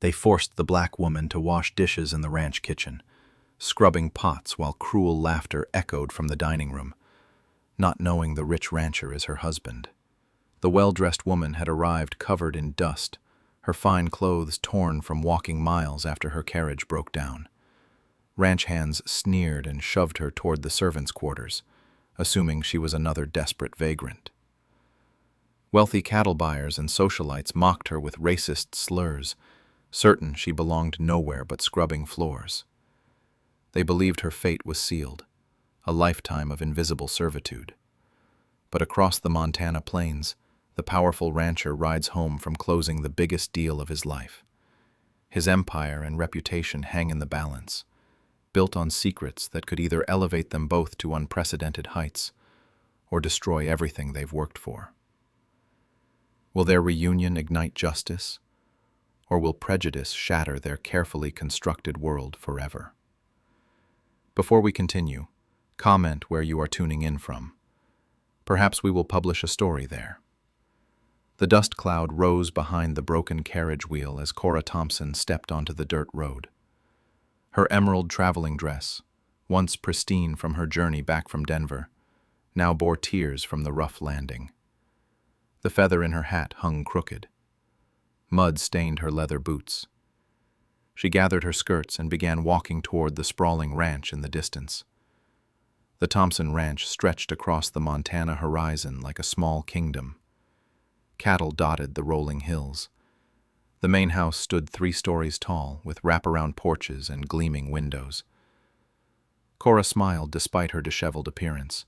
They forced the black woman to wash dishes in the ranch kitchen, scrubbing pots while cruel laughter echoed from the dining room, not knowing the rich rancher is her husband. The well-dressed woman had arrived covered in dust, her fine clothes torn from walking miles after her carriage broke down. Ranch hands sneered and shoved her toward the servants' quarters, assuming she was another desperate vagrant. Wealthy cattle buyers and socialites mocked her with racist slurs, certain she belonged nowhere but scrubbing floors. They believed her fate was sealed, a lifetime of invisible servitude. But across the Montana plains, the powerful rancher rides home from closing the biggest deal of his life. His empire and reputation hang in the balance, built on secrets that could either elevate them both to unprecedented heights or destroy everything they've worked for. Will their reunion ignite justice, or will prejudice shatter their carefully constructed world forever? Before we continue, comment where you are tuning in from. Perhaps we will publish a story there. The dust cloud rose behind the broken carriage wheel as Cora Thompson stepped onto the dirt road. Her emerald traveling dress, once pristine from her journey back from Denver, now bore tears from the rough landing. The feather in her hat hung crooked. Mud stained her leather boots. She gathered her skirts and began walking toward the sprawling ranch in the distance. The Thompson Ranch stretched across the Montana horizon like a small kingdom. Cattle dotted the rolling hills. The main house stood 3 stories tall, with wraparound porches and gleaming windows. Cora smiled despite her disheveled appearance.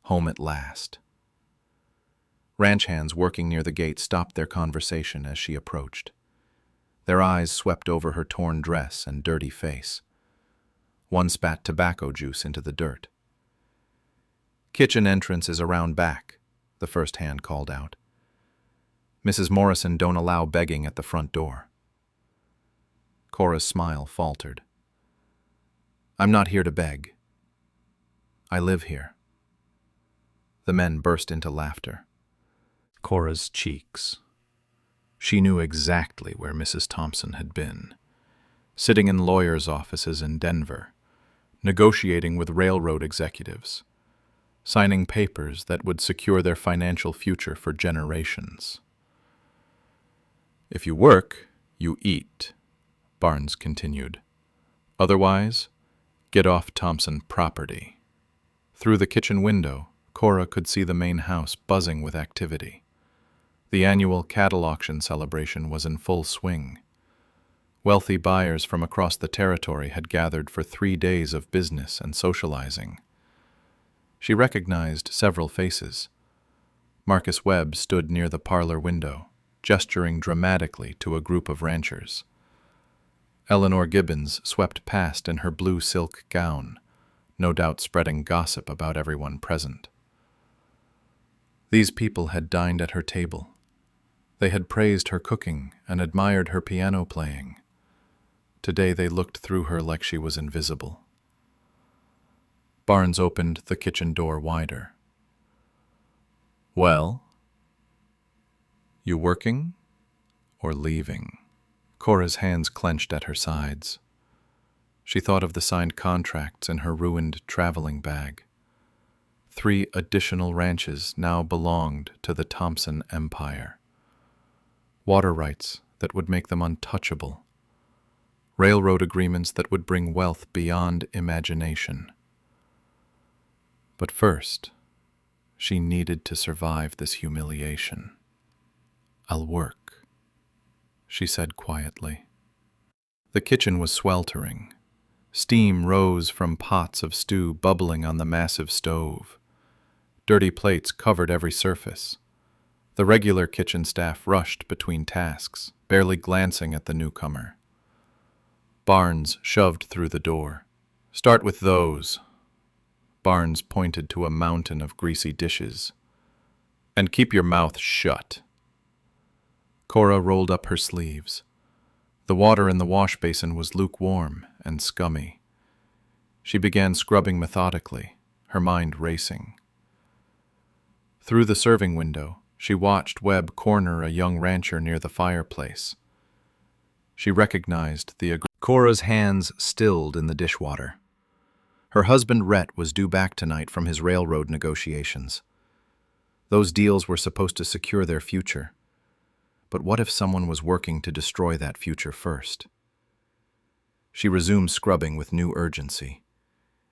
Home at last. Ranch hands working near the gate stopped their conversation as she approached. Their eyes swept over her torn dress and dirty face. One spat tobacco juice into the dirt. "Kitchen entrance is around back," the first hand called out. "Mrs. Morrison don't allow begging at the front door." Cora's smile faltered. "I'm not here to beg. I live here." The men burst into laughter. Cora's cheeks. She knew exactly where Mrs. Thompson had been, sitting in lawyers' offices in Denver, negotiating with railroad executives, signing papers that would secure their financial future for generations. "If you work, you eat," Barnes continued. "Otherwise, get off Thompson property." Through the kitchen window, Cora could see the main house buzzing with activity. The annual cattle auction celebration was in full swing. Wealthy buyers from across the territory had gathered for 3 days of business and socializing. She recognized several faces. Marcus Webb stood near the parlor window, gesturing dramatically to a group of ranchers. Eleanor Gibbons swept past in her blue silk gown, no doubt spreading gossip about everyone present. These people had dined at her table. They had praised her cooking and admired her piano playing. Today they looked through her like she was invisible. Barnes opened the kitchen door wider. "Well? You working or leaving?" Cora's hands clenched at her sides. She thought of the signed contracts in her ruined traveling bag. 3 additional ranches now belonged to the Thompson Empire. Water rights that would make them untouchable. Railroad agreements that would bring wealth beyond imagination. But first, she needed to survive this humiliation. "I'll work," she said quietly. The kitchen was sweltering. Steam rose from pots of stew bubbling on the massive stove. Dirty plates covered every surface. The regular kitchen staff rushed between tasks, barely glancing at the newcomer. Barnes shoved through the door. "Start with those." Barnes pointed to a mountain of greasy dishes. "And keep your mouth shut." Cora rolled up her sleeves. The water in the wash basin was lukewarm and scummy. She began scrubbing methodically, her mind racing. Through the serving window, she watched Webb corner a young rancher near the fireplace. She recognized the Cora's hands stilled in the dishwater. Her husband Rhett was due back tonight from his railroad negotiations. Those deals were supposed to secure their future. But what if someone was working to destroy that future first? She resumed scrubbing with new urgency.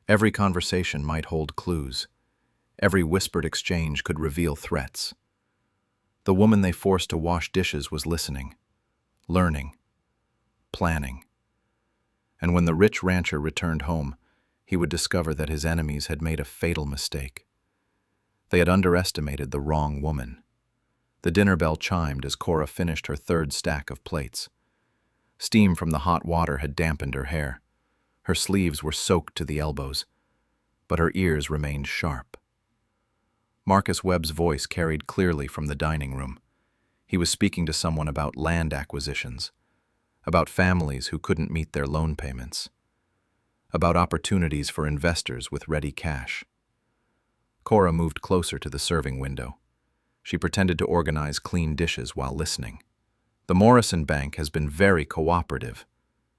Every conversation might hold clues. Every whispered exchange could reveal threats. The woman they forced to wash dishes was listening, learning, planning. And when the rich rancher returned home, he would discover that his enemies had made a fatal mistake. They had underestimated the wrong woman. The dinner bell chimed as Cora finished her third stack of plates. Steam from the hot water had dampened her hair. Her sleeves were soaked to the elbows, but her ears remained sharp. Marcus Webb's voice carried clearly from the dining room. He was speaking to someone about land acquisitions, about families who couldn't meet their loan payments, about opportunities for investors with ready cash. Cora moved closer to the serving window. She pretended to organize clean dishes while listening. "The Morrison Bank has been very cooperative,"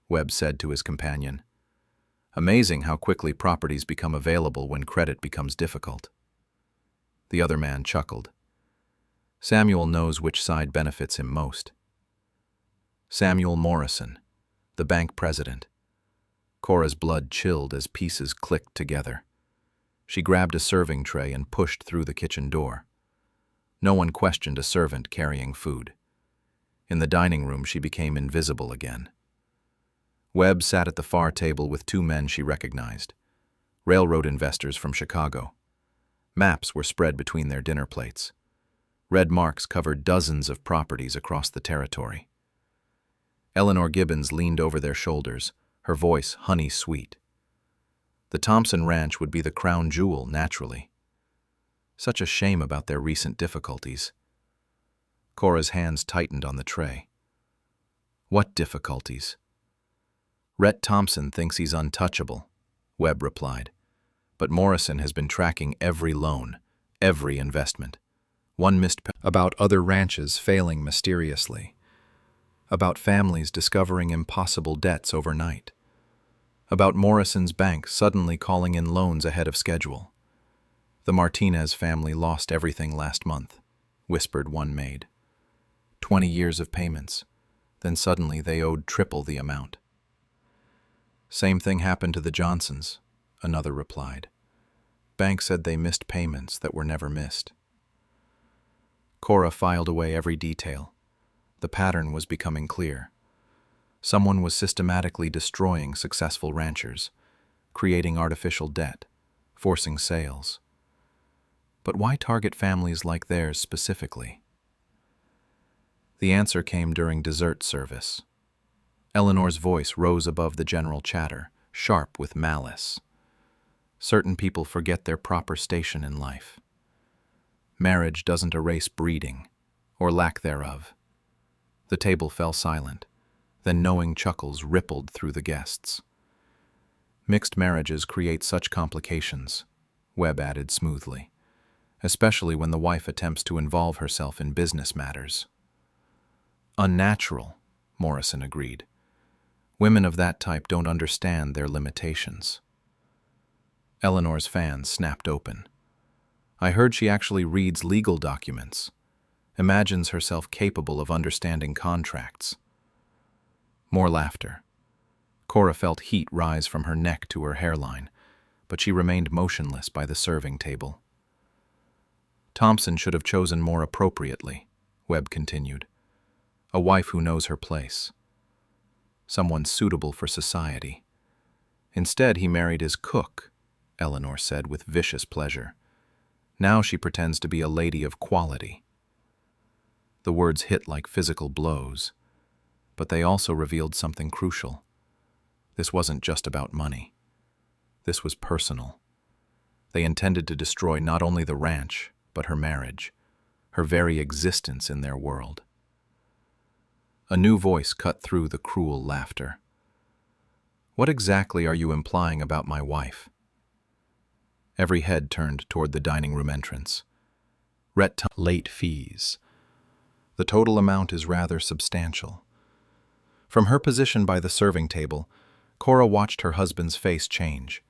Webb said to his companion. "Amazing how quickly properties become available when credit becomes difficult." The other man chuckled. Samuel knows which side benefits him most. Samuel Morrison, the bank president. Cora's blood chilled as pieces clicked together. She grabbed a serving tray and pushed through the kitchen door. No one questioned a servant carrying food. In the dining room, she became invisible again. Webb sat at the far table with two men she recognized, railroad investors from Chicago. Maps were spread between their dinner plates. Red marks covered dozens of properties across the territory. Eleanor Gibbons leaned over their shoulders, her voice honey-sweet. The Thompson Ranch would be the crown jewel, naturally. Such a shame about their recent difficulties. Cora's hands tightened on the tray. "What difficulties?" "Rhett Thompson thinks he's untouchable," Webb replied. "But Morrison has been tracking every loan, every investment. One missed about other ranches failing mysteriously, about families discovering impossible debts overnight, about Morrison's bank suddenly calling in loans ahead of schedule. The Martinez family lost everything last month," whispered one maid. 20 years of payments, then suddenly they owed triple the amount. "Same thing happened to the Johnsons," another replied. "Bank said they missed payments that were never missed." Cora filed away every detail. The pattern was becoming clear. Someone was systematically destroying successful ranchers, creating artificial debt, forcing sales. But why target families like theirs specifically? The answer came during dessert service. Eleanor's voice rose above the general chatter, sharp with malice. "Certain people forget their proper station in life. Marriage doesn't erase breeding, or lack thereof." The table fell silent. Then knowing chuckles rippled through the guests. "Mixed marriages create such complications," Webb added smoothly, "especially when the wife attempts to involve herself in business matters." "Unnatural," Morrison agreed. "Women of that type don't understand their limitations." Eleanor's fan snapped open. "I heard she actually reads legal documents, imagines herself capable of understanding contracts." More laughter. Cora felt heat rise from her neck to her hairline, but she remained motionless by the serving table. "Thompson should have chosen more appropriately," Webb continued. "A wife who knows her place. Someone suitable for society. Instead, he married his cook," Eleanor said with vicious pleasure. "Now she pretends to be a lady of quality." The words hit like physical blows, but they also revealed something crucial. This wasn't just about money. This was personal. They intended to destroy not only the ranch, but her marriage, her very existence in their world. A new voice cut through the cruel laughter. "What exactly are you implying about my wife?" Every head turned toward the dining room entrance. Late fees. The total amount is rather substantial. From her position by the serving table, Cora watched her husband's face change.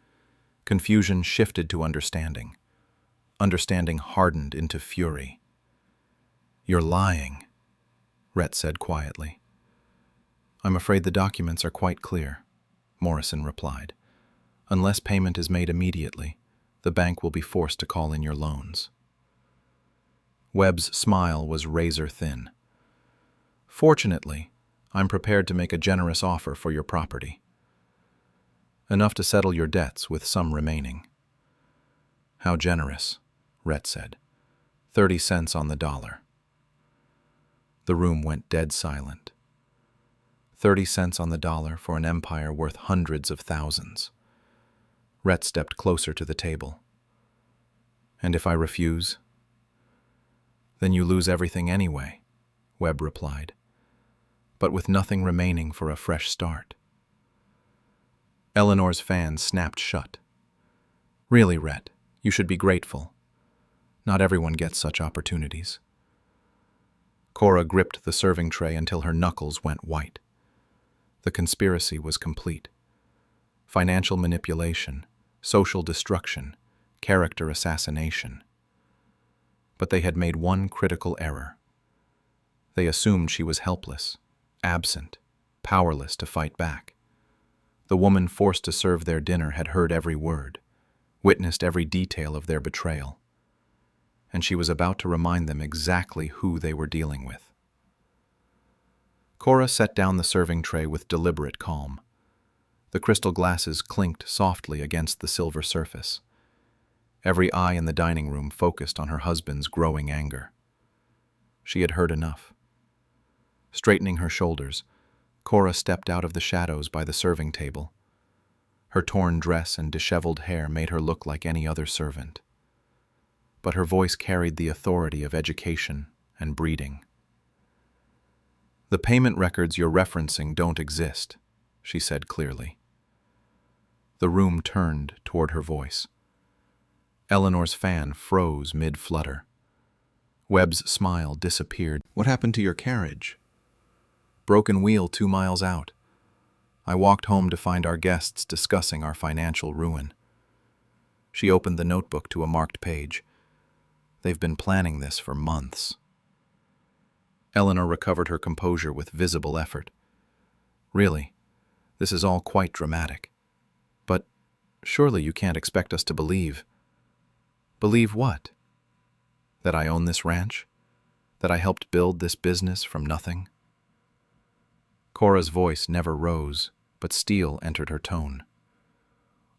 Confusion shifted to understanding. Understanding hardened into fury. "You're lying," Rhett said quietly. "I'm afraid the documents are quite clear," Morrison replied. "Unless payment is made immediately, the bank will be forced to call in your loans." Webb's smile was razor-thin. "Fortunately, I'm prepared to make a generous offer for your property. Enough to settle your debts with some remaining." "How generous?" Rhett said. 30 cents on the dollar." The room went dead silent. 30 cents on the dollar for an empire worth hundreds of thousands. Rhett stepped closer to the table. "And if I refuse?" "Then you lose everything anyway," Webb replied, "but with nothing remaining for a fresh start." Eleanor's fan snapped shut. "Really, Rhett, you should be grateful. Not everyone gets such opportunities." Cora gripped the serving tray until her knuckles went white. The conspiracy was complete. Financial manipulation, social destruction, character assassination. But they had made one critical error. They assumed she was helpless, absent, powerless to fight back. The woman forced to serve their dinner had heard every word, witnessed every detail of their betrayal, and she was about to remind them exactly who they were dealing with. Cora set down the serving tray with deliberate calm. The crystal glasses clinked softly against the silver surface. Every eye in the dining room focused on her husband's growing anger. She had heard enough. Straightening her shoulders, Cora stepped out of the shadows by the serving table. Her torn dress and disheveled hair made her look like any other servant. But her voice carried the authority of education and breeding. "The payment records you're referencing don't exist," she said clearly. The room turned toward her voice. Eleanor's fan froze mid-flutter. Webb's smile disappeared. "What happened to your carriage?" "Broken wheel 2 miles out. I walked home to find our guests discussing our financial ruin." She opened the notebook to a marked page. "They've been planning this for months." Eleanor recovered her composure with visible effort. "Really, this is all quite dramatic. But surely you can't expect us to believe." "Believe what? That I own this ranch? That I helped build this business from nothing?" Cora's voice never rose, but steel entered her tone.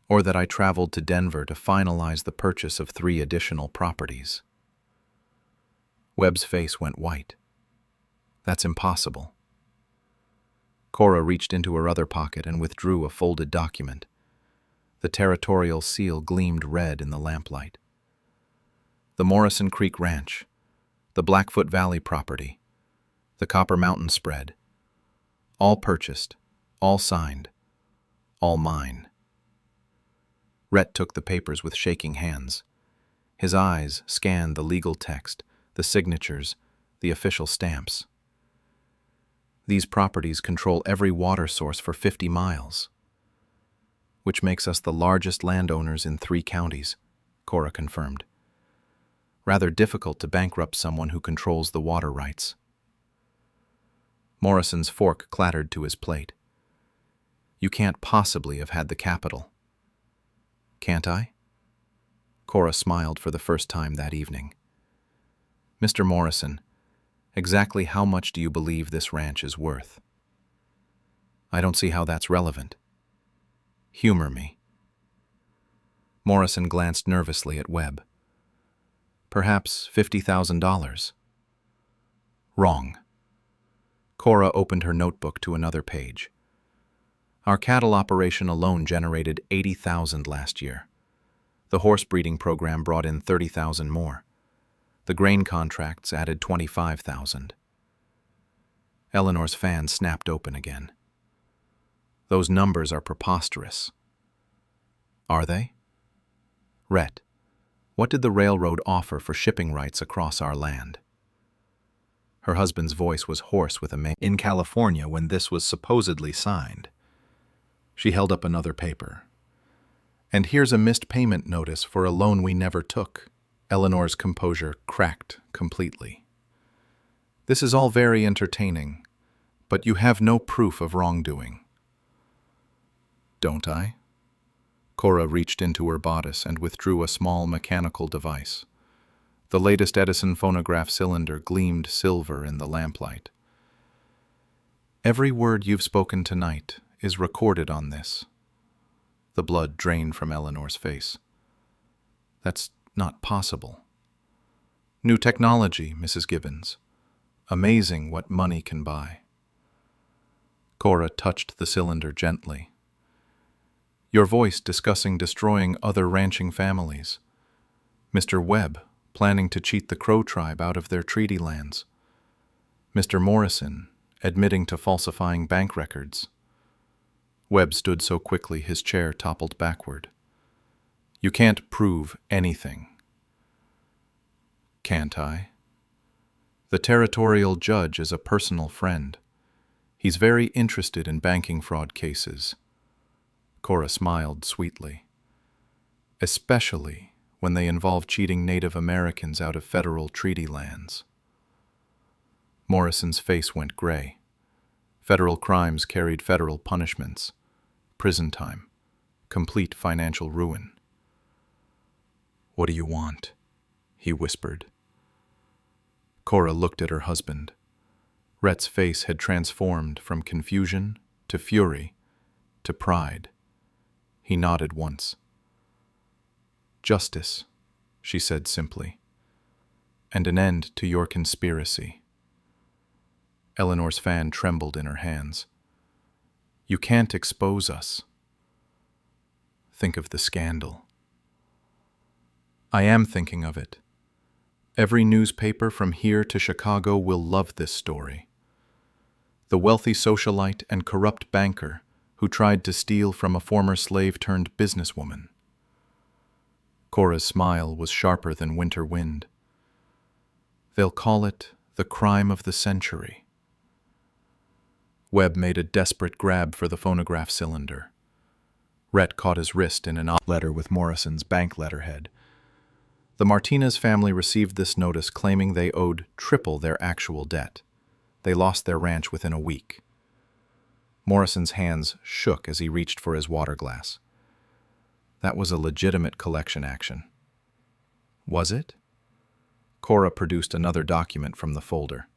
"Or that I traveled to Denver to finalize the purchase of 3 additional properties?" Webb's face went white. "That's impossible." Cora reached into her other pocket and withdrew a folded document. The territorial seal gleamed red in the lamplight. "The Morrison Creek Ranch, the Blackfoot Valley property, the Copper Mountain spread. All purchased, all signed, all mine." Rhett took the papers with shaking hands. His eyes scanned the legal text, the signatures, the official stamps. "These properties control every water source for 50 miles. Which makes us the largest landowners in 3 counties, Cora confirmed. "Rather difficult to bankrupt someone who controls the water rights." Morrison's fork clattered to his plate. "You can't possibly have had the capital." "Can't I?" Cora smiled for the first time that evening. "Mr. Morrison, exactly how much do you believe this ranch is worth?" "I don't see how that's relevant." "Humor me." Morrison glanced nervously at Webb. "Perhaps $50,000. "Wrong." Cora opened her notebook to another page. "Our cattle operation alone generated $80,000 last year. The horse breeding program brought in $30,000 more. The grain contracts added $25,000. Eleanor's fan snapped open again. "Those numbers are preposterous." "Are they?" "Rhett, what did the railroad offer for shipping rights across our land?" Her husband's voice was hoarse with amazement. In California, when this was supposedly signed. She held up another paper. And here's a missed payment notice for a loan we never took. Eleanor's composure cracked completely. This is all very entertaining, but you have no proof of wrongdoing. Don't I? Cora reached into her bodice and withdrew a small mechanical device. The latest Edison phonograph cylinder gleamed silver in the lamplight. Every word you've spoken tonight is recorded on this. The blood drained from Eleanor's face. That's not possible. New technology, Mrs. Gibbons. Amazing what money can buy. Cora touched the cylinder gently. Your voice discussing destroying other ranching families. Mr. Webb planning to cheat the Crow tribe out of their treaty lands. Mr. Morrison admitting to falsifying bank records. Webb stood so quickly his chair toppled backward. You can't prove anything. Can't I? The territorial judge is a personal friend. He's very interested in banking fraud cases. Cora smiled sweetly. Especially when they involve cheating Native Americans out of federal treaty lands. Morrison's face went gray. Federal crimes carried federal punishments, prison time, complete financial ruin. What do you want? He whispered. Cora looked at her husband. Rhett's face had transformed from confusion to fury to pride. He nodded once. Justice, she said simply, and an end to your conspiracy. Eleanor's fan trembled in her hands. You can't expose us. Think of the scandal. I am thinking of it. Every newspaper from here to Chicago will love this story. The wealthy socialite and corrupt banker who tried to steal from a former slave-turned-businesswoman. Cora's smile was sharper than winter wind. They'll call it the crime of the century. Webb made a desperate grab for the phonograph cylinder. Rhett caught his wrist in an letter with Morrison's bank letterhead. The Martinez family received this notice claiming they owed triple their actual debt. They lost their ranch within a week. Morrison's hands shook as he reached for his water glass. That was a legitimate collection action. Was it? Cora produced another document from the folder.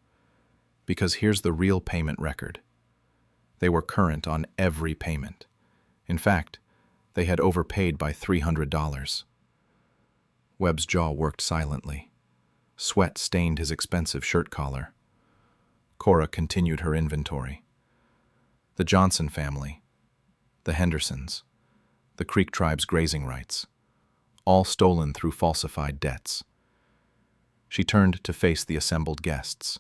Because here's the real payment record. They were current on every payment. In fact, they had overpaid by $300. Webb's jaw worked silently. Sweat stained his expensive shirt collar. Cora continued her inventory. The Johnson family, the Hendersons, the Creek tribe's grazing rights, all stolen through falsified debts. She turned to face the assembled guests.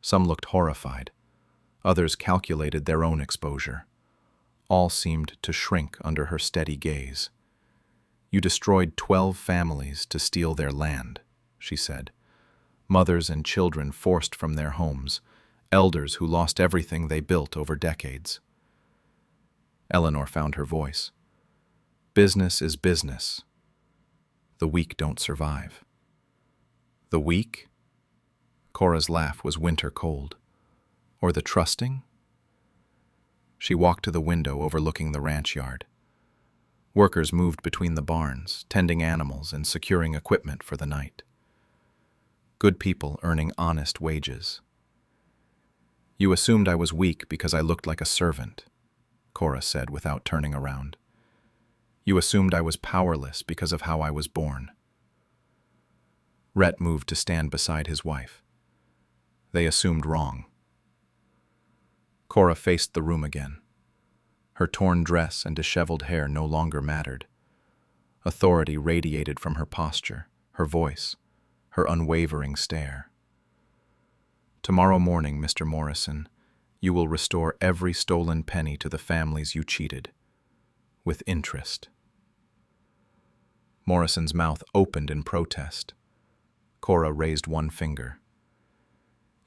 Some looked horrified. Others calculated their own exposure. All seemed to shrink under her steady gaze. You destroyed 12 families to steal their land, she said. Mothers and children forced from their homes, elders who lost everything they built over decades. Eleanor found her voice. Business is business. The weak don't survive. The weak? Cora's laugh was winter cold. Or the trusting? She walked to the window overlooking the ranch yard. Workers moved between the barns, tending animals and securing equipment for the night. Good people earning honest wages. You assumed I was weak because I looked like a servant, Cora said without turning around. You assumed I was powerless because of how I was born. Rhett moved to stand beside his wife. They assumed wrong. Cora faced the room again. Her torn dress and disheveled hair no longer mattered. Authority radiated from her posture, her voice, her unwavering stare. Tomorrow morning, Mr. Morrison, you will restore every stolen penny to the families you cheated, with interest. Morrison's mouth opened in protest. Cora raised one finger.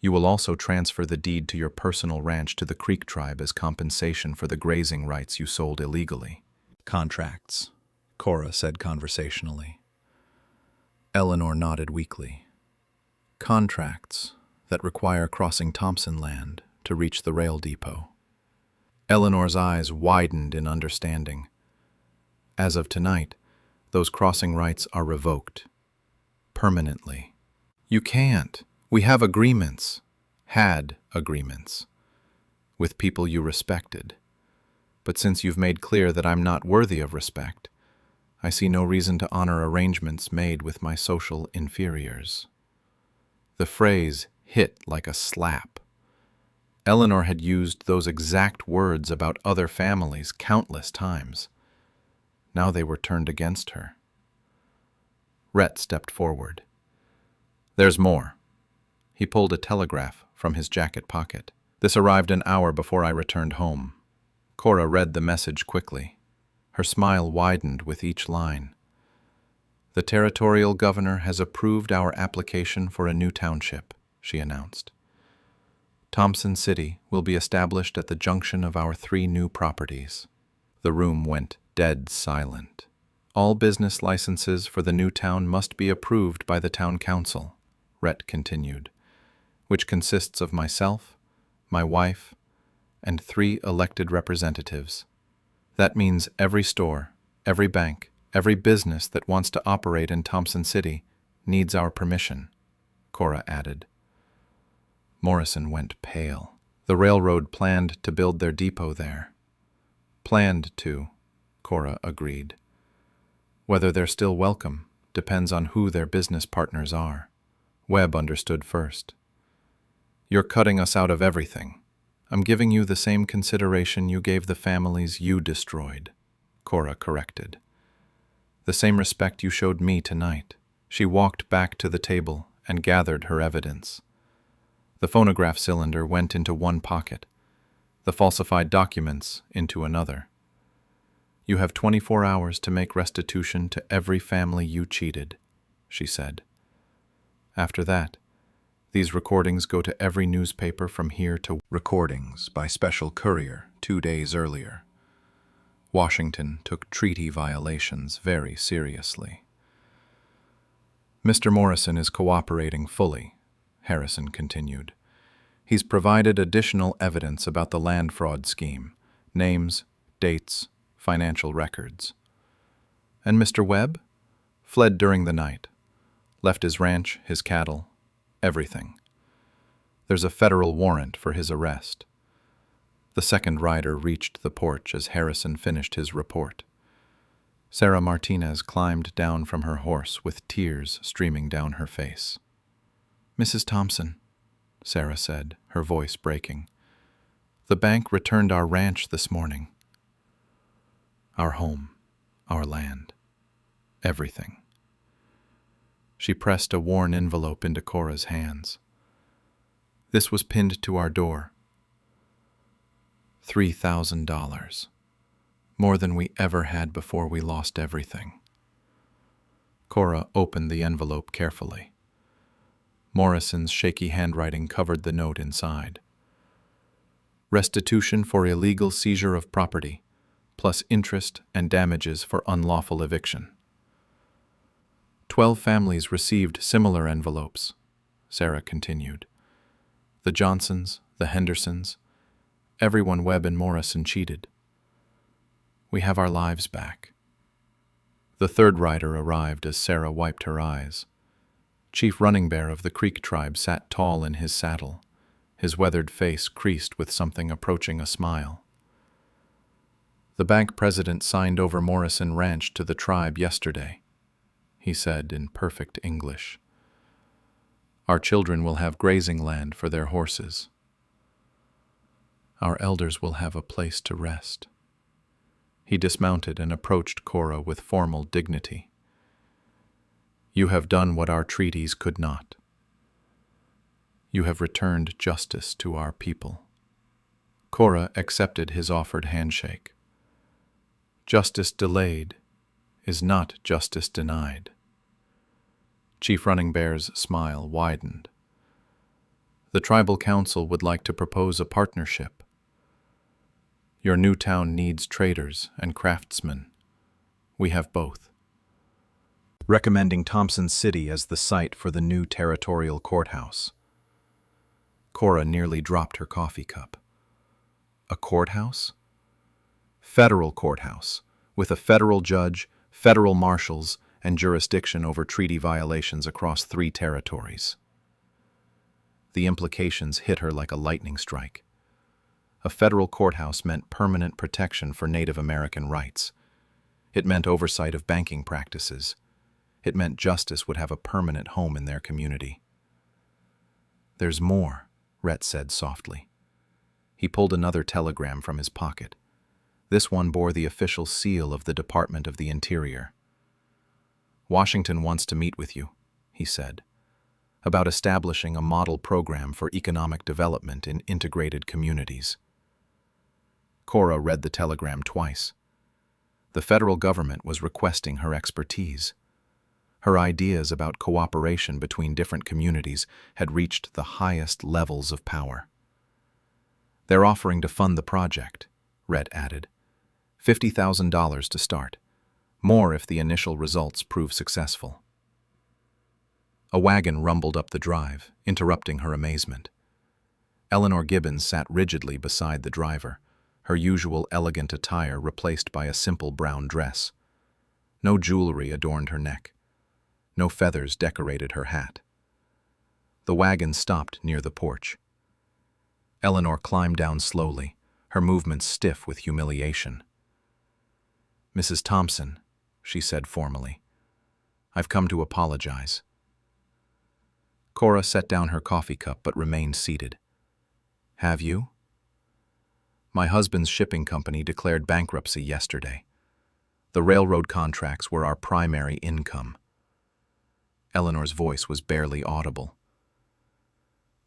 You will also transfer the deed to your personal ranch to the Creek tribe as compensation for the grazing rights you sold illegally. Contracts, Cora said conversationally. Eleanor nodded weakly. Contracts that require crossing Thompson land to reach the rail depot. Eleanor's eyes widened in understanding. As of tonight, those crossing rights are revoked. Permanently. You can't. We have agreements. Had agreements. With people you respected. But since you've made clear that I'm not worthy of respect, I see no reason to honor arrangements made with my social inferiors. The phrase hit like a slap. Eleanor had used those exact words about other families countless times. Now they were turned against her. Rhett stepped forward. There's more. He pulled a telegraph from his jacket pocket. This arrived an hour before I returned home. Cora read the message quickly. Her smile widened with each line. The territorial governor has approved our application for a new township, she announced. Thompson City will be established at the junction of our 3 new properties. The room went dead silent. All business licenses for the new town must be approved by the town council, Rhett continued, which consists of myself, my wife, and 3 elected representatives. That means every store, every bank, every business that wants to operate in Thompson City needs our permission, Cora added. Morrison went pale. The railroad planned to build their depot there. Planned to, Cora agreed. Whether they're still welcome depends on who their business partners are. Webb understood first. You're cutting us out of everything. I'm giving you the same consideration you gave the families you destroyed, Cora corrected. The same respect you showed me tonight. She walked back to the table and gathered her evidence. The phonograph cylinder went into one pocket, the falsified documents into another. You have 24 hours to make restitution to every family you cheated, she said. After that, these recordings go to every newspaper from here to recordings by special courier 2 days earlier. Washington took treaty violations very seriously. Mr. Morrison is cooperating fully, Harrison continued. He's provided additional evidence about the land fraud scheme, names, dates, financial records. And Mr. Webb? Fled during the night. Left his ranch, his cattle, everything. There's a federal warrant for his arrest. The second rider reached the porch as Harrison finished his report. Sarah Martinez climbed down from her horse with tears streaming down her face. Mrs. Thompson, Sarah said, her voice breaking, the bank returned our ranch this morning. Our home, our land, everything. She pressed a worn envelope into Cora's hands. This was pinned to our door. $3,000. More than we ever had before we lost everything. Cora opened the envelope carefully. Morrison's shaky handwriting covered the note inside. Restitution for illegal seizure of property, plus interest and damages for unlawful eviction. 12 families received similar envelopes, Sarah continued. The Johnsons, the Hendersons, everyone Webb and Morrison cheated. We have our lives back. The third rider arrived as Sarah wiped her eyes. Chief Running Bear of the Creek tribe sat tall in his saddle, his weathered face creased with something approaching a smile. The bank president signed over Morrison Ranch to the tribe yesterday, he said in perfect English. Our children will have grazing land for their horses. Our elders will have a place to rest. He dismounted and approached Cora with formal dignity. You have done what our treaties could not. You have returned justice to our people. Cora accepted his offered handshake. Justice delayed is not justice denied. Chief Running Bear's smile widened. The tribal council would like to propose a partnership. Your new town needs traders and craftsmen. We have both. Recommending Thompson City as the site for the new territorial courthouse. Cora nearly dropped her coffee cup. A courthouse? Federal courthouse, with a federal judge, federal marshals, and jurisdiction over treaty violations across 3 territories. The implications hit her like a lightning strike. A federal courthouse meant permanent protection for Native American rights. It meant oversight of banking practices. It meant justice would have a permanent home in their community. "There's more," Rhett said softly. He pulled another telegram from his pocket. This one bore the official seal of the Department of the Interior. "Washington wants to meet with you," he said, "about establishing a model program for economic development in integrated communities." Cora read the telegram twice. The federal government was requesting her expertise. Her ideas about cooperation between different communities had reached the highest levels of power. "They're offering to fund the project," Rhett added. $50,000 to start. More if the initial results prove successful. A wagon rumbled up the drive, interrupting her amazement. Eleanor Gibbons sat rigidly beside the driver, her usual elegant attire replaced by a simple brown dress. No jewelry adorned her neck. No feathers decorated her hat. The wagon stopped near the porch. Eleanor climbed down slowly, her movements stiff with humiliation. "Mrs. Thompson," she said formally, "I've come to apologize." Cora set down her coffee cup but remained seated. "Have you?" "My husband's shipping company declared bankruptcy yesterday. The railroad contracts were our primary income." Eleanor's voice was barely audible.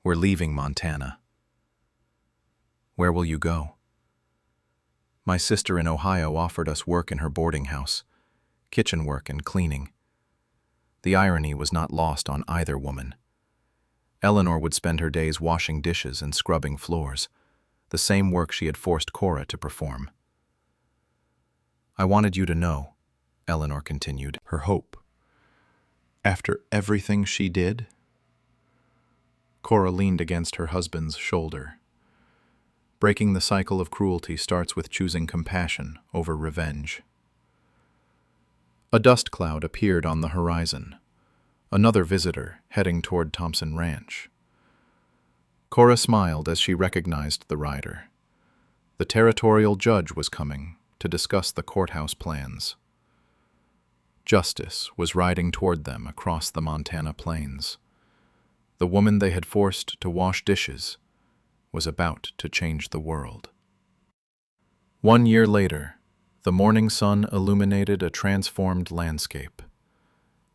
"We're leaving Montana." "Where will you go?" "My sister in Ohio offered us work in her boarding house, kitchen work and cleaning." The irony was not lost on either woman. Eleanor would spend her days washing dishes and scrubbing floors, the same work she had forced Cora to perform. "I wanted you to know," Eleanor continued, her hope. "After everything she did?" Cora leaned against her husband's shoulder. Breaking the cycle of cruelty starts with choosing compassion over revenge. A dust cloud appeared on the horizon. Another visitor heading toward Thompson Ranch. Cora smiled as she recognized the rider. The territorial judge was coming to discuss the courthouse plans. Justice was riding toward them across the Montana plains. The woman they had forced to wash dishes was about to change the world. 1 year later, the morning sun illuminated a transformed landscape.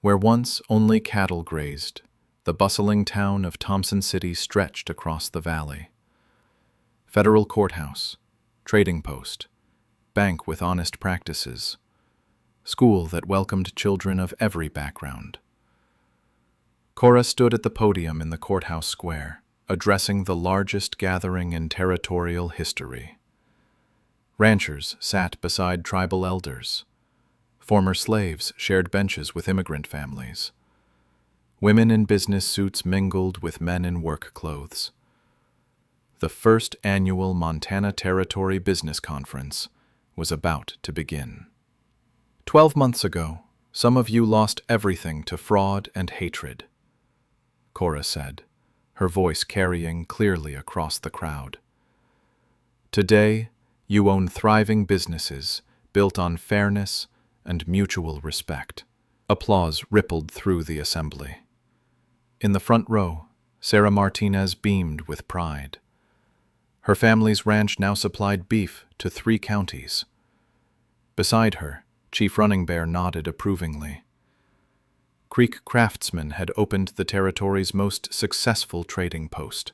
Where once only cattle grazed, the bustling town of Thompson City stretched across the valley. Federal courthouse, trading post, bank with honest practices, school that welcomed children of every background. Cora stood at the podium in the courthouse square, addressing the largest gathering in territorial history. Ranchers sat beside tribal elders. Former slaves shared benches with immigrant families. Women in business suits mingled with men in work clothes. The first annual Montana Territory Business Conference was about to begin. 12 months ago, some of you lost everything to fraud and hatred, Cora said, her voice carrying clearly across the crowd. Today, you own thriving businesses built on fairness and mutual respect. Applause rippled through the assembly. In the front row, Sarah Martinez beamed with pride. Her family's ranch now supplied beef to 3 counties. Beside her, Chief Running Bear nodded approvingly. Creek Craftsman had opened the territory's most successful trading post.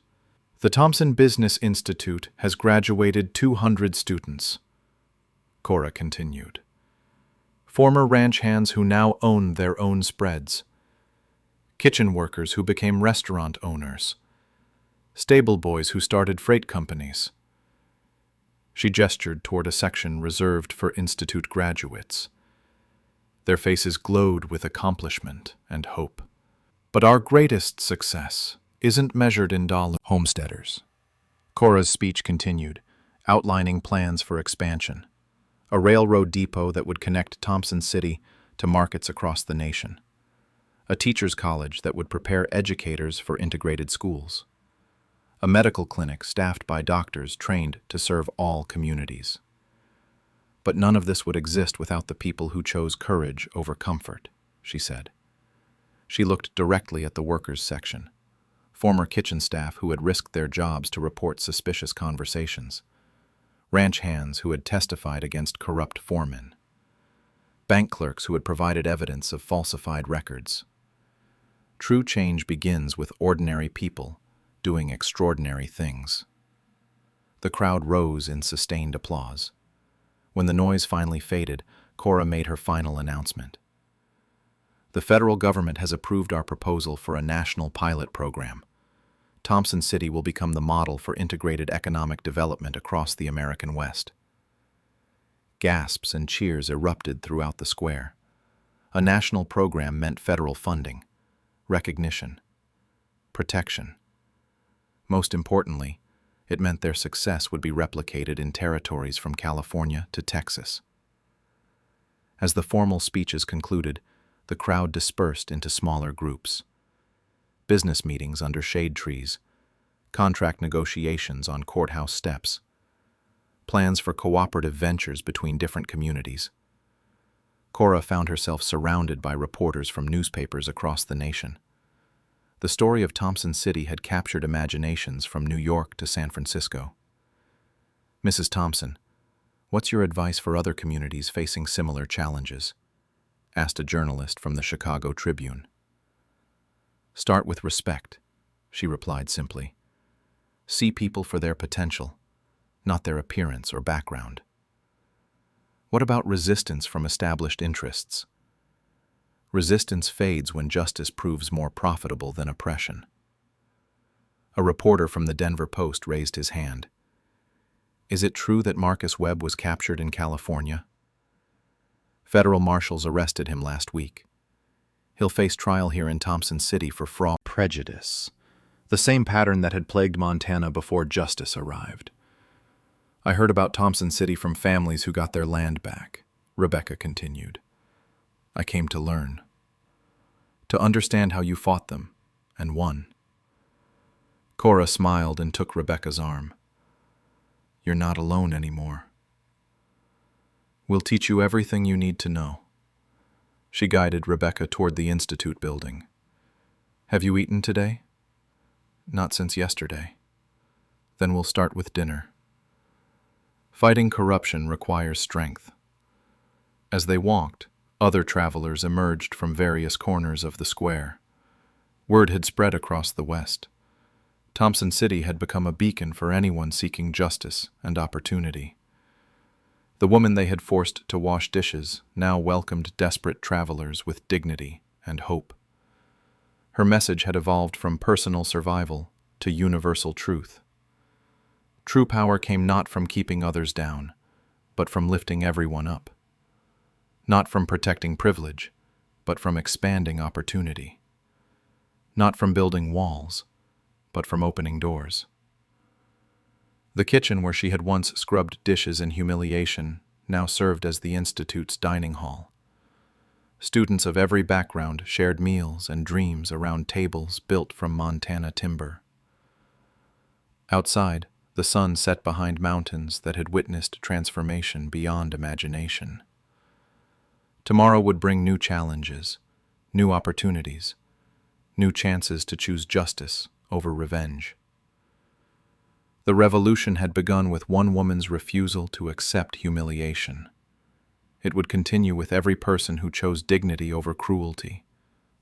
The Thompson Business Institute has graduated 200 students, Cora continued. Former ranch hands who now own their own spreads. Kitchen workers who became restaurant owners. Stable boys who started freight companies. She gestured toward a section reserved for institute graduates. Their faces glowed with accomplishment and hope. But our greatest success isn't measured in dollars. Homesteaders. Cora's speech continued, outlining plans for expansion. A railroad depot that would connect Thompson City to markets across the nation. A teacher's college that would prepare educators for integrated schools. A medical clinic staffed by doctors trained to serve all communities. But none of this would exist without the people who chose courage over comfort, she said. She looked directly at the workers section, former kitchen staff who had risked their jobs to report suspicious conversations, ranch hands who had testified against corrupt foremen, bank clerks who had provided evidence of falsified records. True change begins with ordinary people doing extraordinary things. The crowd rose in sustained applause. When the noise finally faded, Cora made her final announcement. The federal government has approved our proposal for a national pilot program. Thompson City will become the model for integrated economic development across the American West. Gasps and cheers erupted throughout the square. A national program meant federal funding, recognition, protection. Most importantly, it meant their success would be replicated in territories from California to Texas. As the formal speeches concluded, the crowd dispersed into smaller groups. Business meetings under shade trees, contract negotiations on courthouse steps, plans for cooperative ventures between different communities. Cora found herself surrounded by reporters from newspapers across the nation. The story of Thompson City had captured imaginations from New York to San Francisco. Mrs. Thompson, what's your advice for other communities facing similar challenges? Asked a journalist from the Chicago Tribune. Start with respect, she replied simply. See people for their potential, not their appearance or background. What about resistance from established interests? Resistance fades when justice proves more profitable than oppression. A reporter from the Denver Post raised his hand. Is it true that Marcus Webb was captured in California? Federal marshals arrested him last week. He'll face trial here in Thompson City for fraud. Prejudice. The same pattern that had plagued Montana before justice arrived. I heard about Thompson City from families who got their land back, Rebecca continued. I came to learn. To understand how you fought them, and won. Cora smiled and took Rebecca's arm. You're not alone anymore. We'll teach you everything you need to know. She guided Rebecca toward the Institute building. Have you eaten today? Not since yesterday. Then we'll start with dinner. Fighting corruption requires strength. As they walked, other travelers emerged from various corners of the square. Word had spread across the West. Thompson City had become a beacon for anyone seeking justice and opportunity. The woman they had forced to wash dishes now welcomed desperate travelers with dignity and hope. Her message had evolved from personal survival to universal truth. True power came not from keeping others down, but from lifting everyone up. Not from protecting privilege, but from expanding opportunity. Not from building walls, but from opening doors. The kitchen where she had once scrubbed dishes in humiliation now served as the Institute's dining hall. Students of every background shared meals and dreams around tables built from Montana timber. Outside, the sun set behind mountains that had witnessed transformation beyond imagination. Tomorrow would bring new challenges, new opportunities, new chances to choose justice over revenge. The revolution had begun with one woman's refusal to accept humiliation. It would continue with every person who chose dignity over cruelty,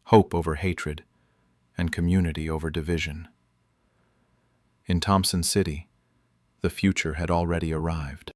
hope over hatred, and community over division. In Thompson City, the future had already arrived.